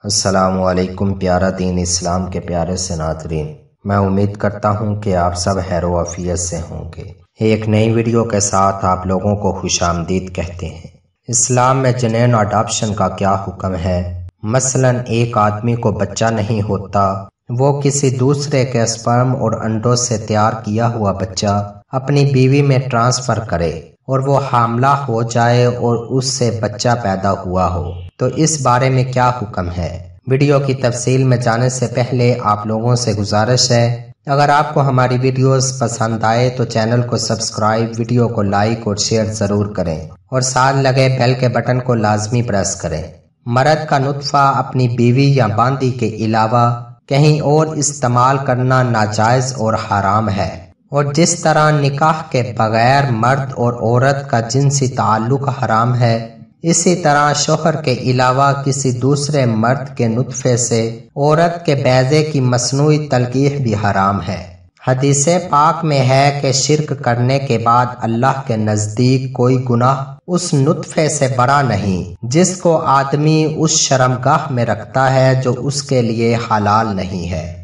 السلام علیکم پیارا دین اسلام کے پیارے سے ناظرین، میں امید کرتا ہوں کہ آپ سب خیر و عافیت سے ہوں گے۔ ایک نئی ویڈیو کے ساتھ آپ لوگوں کو خوش آمدید کہتے ہیں۔ اسلام میں جنین اڈاپشن کا کیا حکم ہے؟ مثلا ایک آدمی کو بچہ نہیں ہوتا، وہ کسی دوسرے کے اسپرم اور انڈوں سے تیار کیا ہوا بچہ اپنی بیوی میں ٹرانسفر کرے اور وہ حاملہ ہو جائے اور اس سے بچہ پیدا ہوا ہو تو اس بارے میں کیا حکم ہے؟ ویڈیو کی تفصیل میں جانے سے پہلے آپ لوگوں سے گزارش ہے، اگر آپ کو ہماری ویڈیوز پسند آئے تو چینل کو سبسکرائب، ویڈیو کو لائک اور شیئر ضرور کریں اور ساتھ لگے بیل کے بٹن کو لازمی پریس کریں۔ مرد کا نطفہ اپنی بیوی یا باندی کے علاوہ کہیں اور استعمال کرنا ناجائز اور حرام ہے، اور جس طرح نکاح کے بغیر مرد اور عورت کا جنسی تعلق حرام ہے، اسی طرح شوہر کے علاوہ کسی دوسرے مرد کے نطفے سے عورت کے بیضے کی مصنوعی تلقیح بھی حرام ہے۔ حدیث پاک میں ہے کہ شرک کرنے کے بعد اللہ کے نزدیک کوئی گناہ اس نطفے سے بڑا نہیں جس کو آدمی اس شرمگاہ میں رکھتا ہے جو اس کے لیے حلال نہیں ہے۔